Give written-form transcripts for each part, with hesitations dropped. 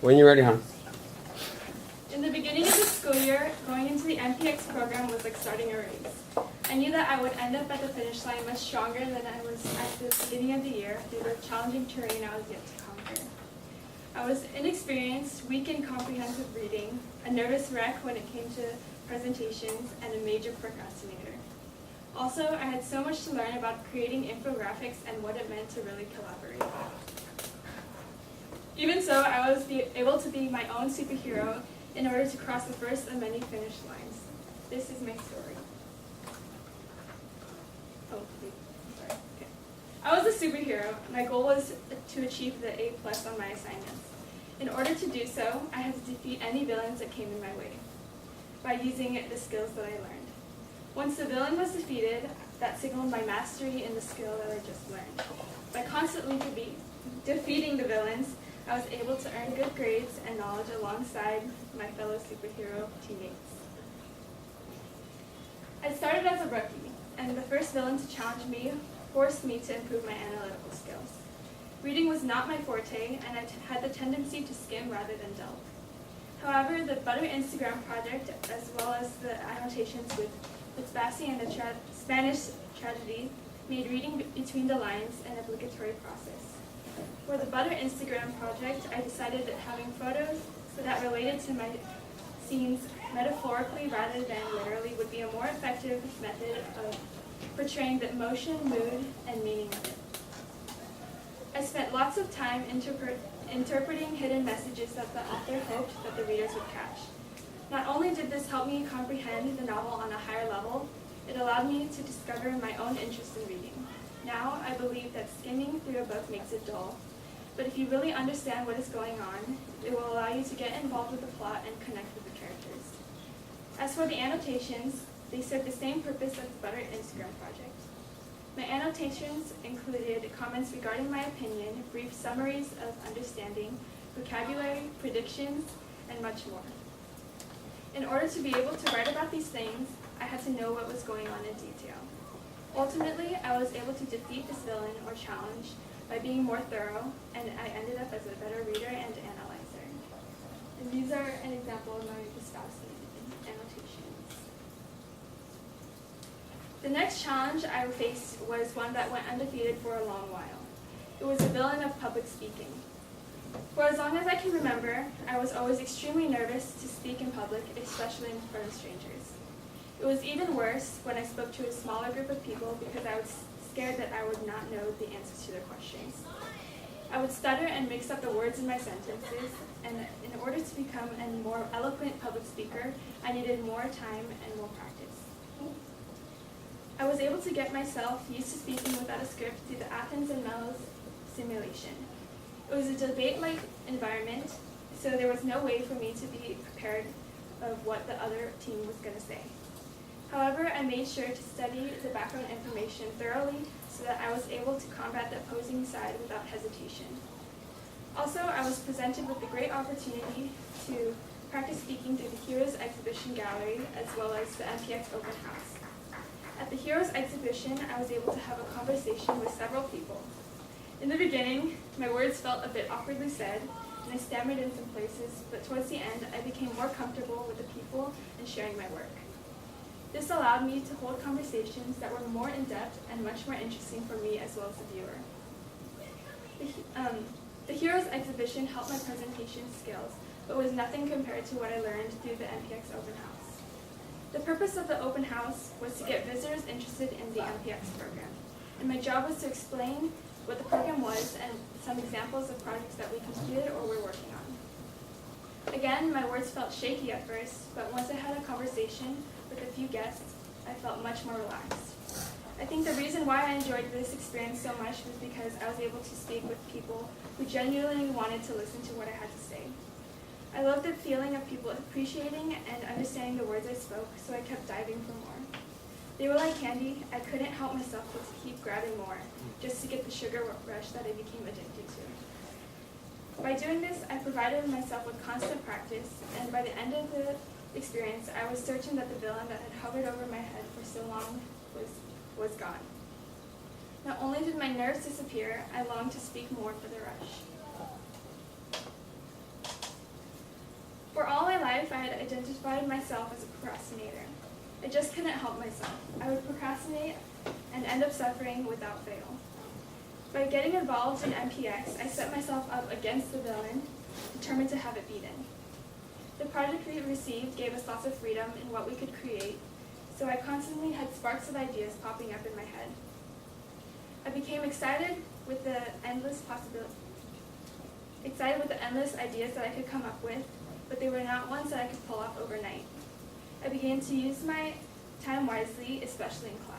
When you're ready, Hana. In the beginning of the school year, going into the MPX program was like starting a race. I knew that I would end up at the finish line much stronger than I was at the beginning of the year due to the challenging terrain I was yet to conquer. I was inexperienced, weak in comprehensive reading, a nervous wreck when it came to presentations, and a major procrastinator. Also, I had so much to learn about creating infographics and what it meant to really collaborate. Even so, I was able to be my own superhero in order to cross the first of many finish lines. This is my story. Oh, wait, sorry. Okay. I was a superhero. My goal was to achieve the A+ on my assignments. In order to do so, I had to defeat any villains that came in my way by using the skills that I learned. Once the villain was defeated, that signaled my mastery in the skill that I just learned. By constantly defeating the villains, I was able to earn good grades and knowledge alongside my fellow superhero teammates. I started as a rookie, and the first villain to challenge me forced me to improve my analytical skills. Reading was not my forte, and I had the tendency to skim rather than delve. However, the Butter Instagram project, as well as the annotations with Vespasi and the Spanish tragedy, made reading between the lines an obligatory process. For the Butter Instagram project, I decided that having photos that related to my scenes metaphorically rather than literally would be a more effective method of portraying the emotion, mood, and meaning of it. I spent lots of time interpreting hidden messages that the author hoped that the readers would catch. Not only did this help me comprehend the novel on a higher level, it allowed me to discover my own interest in reading. Now, I believe that skimming through a book makes it dull, but if you really understand what is going on, it will allow you to get involved with the plot and connect with the characters. As for the annotations, they serve the same purpose as the Butter Instagram project. My annotations included comments regarding my opinion, brief summaries of understanding, vocabulary, predictions, and much more. In order to be able to write about these things, I had to know what was going on in detail. Ultimately, I was able to defeat this villain or challenge by being more thorough, and I ended up as a better reader and analyzer. And these are an example of my Vespasi annotations. The next challenge I faced was one that went undefeated for a long while. It was the villain of public speaking. For as long as I can remember, I was always extremely nervous to speak in public, especially in front of strangers. It was even worse when I spoke to a smaller group of people because I was scared that I would not know the answers to their questions. I would stutter and mix up the words in my sentences, and in order to become a more eloquent public speaker, I needed more time and more practice. I was able to get myself used to speaking without a script through the Athens and Melos simulation. It was a debate-like environment, so there was no way for me to be prepared of what the other team was going to say. However, I made sure to study the background information thoroughly so that I was able to combat the opposing side without hesitation. Also, I was presented with the great opportunity to practice speaking through the Heroes Exhibition Gallery as well as the MPX Open House. At the Heroes Exhibition, I was able to have a conversation with several people. In the beginning, my words felt a bit awkwardly said, and I stammered in some places, but towards the end, I became more comfortable with the people and sharing my work. This allowed me to hold conversations that were more in-depth and much more interesting for me as well as the viewer. The Heroes Exhibition helped my presentation skills, but was nothing compared to what I learned through the MPX Open House. The purpose of the open house was to get visitors interested in the MPX program, and my job was to explain what the program was and some examples of projects that we completed or were working on. Again, my words felt shaky at first, but once I had a conversation with a few guests, I felt much more relaxed. I think the reason why I enjoyed this experience so much was because I was able to speak with people who genuinely wanted to listen to what I had to say. I loved the feeling of people appreciating and understanding the words I spoke, so I kept diving for more. They were like candy. I couldn't help myself but to keep grabbing more, just to get the sugar rush that I became addicted to. By doing this, I provided myself with constant practice, and by the end of the experience, I was certain that the villain that had hovered over my head for so long was gone. Not only did my nerves disappear, I longed to speak more for the rush. life, I had identified myself as a procrastinator. I just couldn't help myself. I would procrastinate and end up suffering without fail. By getting involved in MPX, I set myself up against the villain, determined to have it beaten. The project we received gave us lots of freedom in what we could create, so I constantly had sparks of ideas popping up in my head. I became excited with the endless ideas that I could come up with, but they were not ones that I could pull off overnight. I began to use my time wisely, especially in class.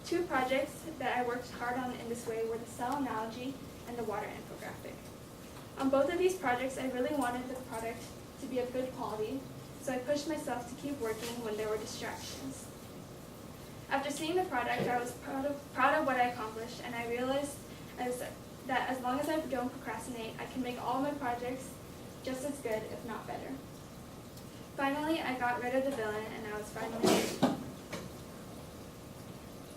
2 projects that I worked hard on in this way were the cell analogy and the water infographic. On both of these projects, I really wanted the product to be of good quality, so I pushed myself to keep working when there were distractions. After seeing the product, I was proud of what I accomplished, and I realized that as long as I don't procrastinate, I can make all of my projects just as good, if not better. Finally, I got rid of the villain, and I was finally free.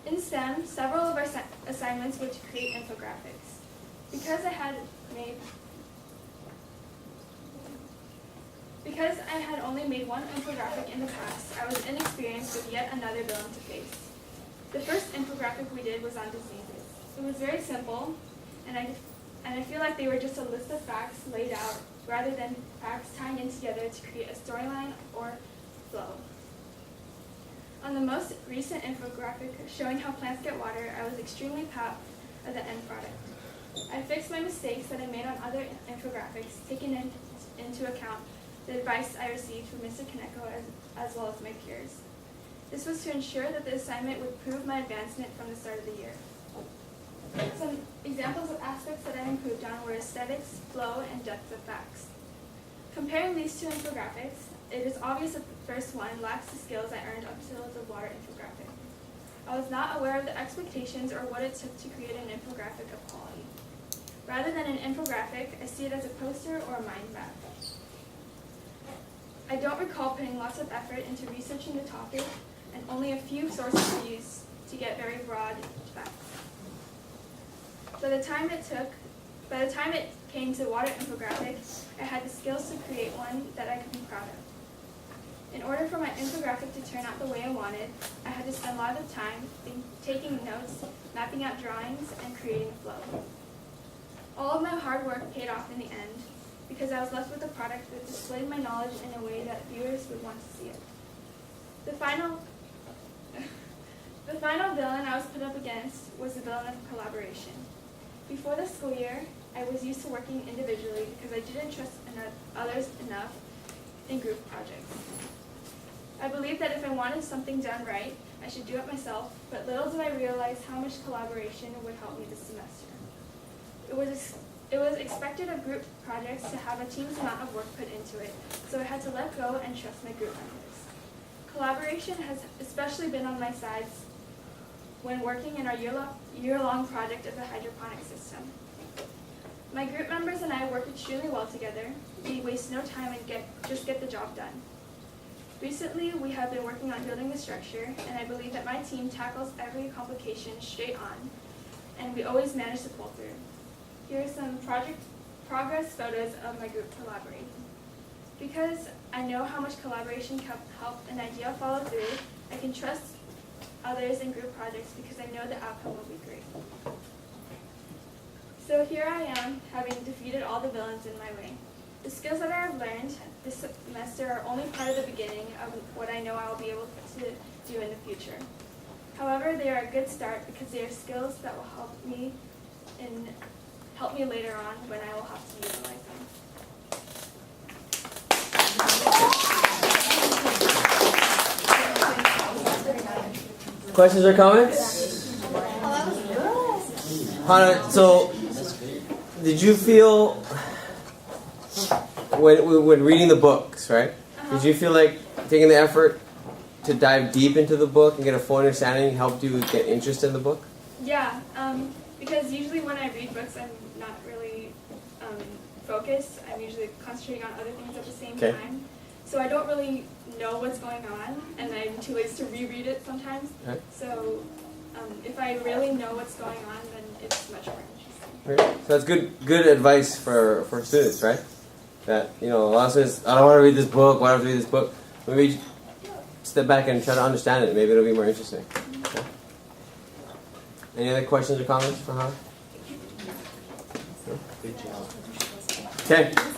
In STEM, several of our assignments were to create infographics. Because I had only made one infographic in the past, I was inexperienced with yet another villain to face. The first infographic we did was on diseases. It was very simple, and I feel like they were just a list of facts laid out rather than facts tying in together to create a storyline or flow. On the most recent infographic showing how plants get water, I was extremely proud of the end product. I fixed my mistakes that I made on other infographics, taking into account the advice I received from Mr. Kaneko as well as my peers. This was to ensure that the assignment would prove my advancement from the start of the year. Some examples of aspects that I improved on were aesthetics, flow, and depth of facts. Comparing these 2 infographics, it is obvious that the first one lacks the skills I earned up until the water infographic. I was not aware of the expectations or what it took to create an infographic of quality. Rather than an infographic, I see it as a poster or a mind map. I don't recall putting lots of effort into researching the topic, and only a few sources were used to get very broad facts. By the time it came to water infographic, I had the skills to create one that I could be proud of. In order for my infographic to turn out the way I wanted, I had to spend a lot of time taking notes, mapping out drawings, and creating a flow. All of my hard work paid off in the end, because I was left with a product that displayed my knowledge in a way that viewers would want to see it. The final villain I was put up against was the villain of collaboration. Before the school year, I was used to working individually because I didn't trust others enough in group projects. I believed that if I wanted something done right, I should do it myself, but little did I realize how much collaboration would help me this semester. It was expected of group projects to have a team's amount of work put into it, so I had to let go and trust my group members. Collaboration has especially been on my side when working in our year-long project of the hydroponic system. My group members and I work extremely well together. We waste no time and just get the job done. Recently, we have been working on building the structure, and I believe that my team tackles every complication straight on, and we always manage to pull through. Here are some project progress photos of my group collaborating. Because I know how much collaboration can help an idea follow through, I can trust others in group projects because I know the outcome will be great. So here I am, having defeated all the villains in my way. The skills that I have learned this semester are only part of the beginning of what I know I will be able to do in the future. However, they are a good start because they are skills that will help me later on when I will have to utilize them. Questions or comments? Hana, so did you feel when reading the books, right? Did you feel like taking the effort to dive deep into the book and get a full understanding helped you get interest in the book? Yeah, because usually when I read books, I'm not really focused. I'm usually concentrating on other things at the same time. So I don't really know what's going on, and I'm too lazy to reread it sometimes. Right. So if I really know what's going on, then it's much more interesting. Right. So that's good advice for students, right? That, you know, a lot of students, I don't want to read this book, why do I have to read this book? Maybe step back and try to understand it. Maybe it'll be more interesting. Okay. Any other questions or comments for Hana? Good job. Okay.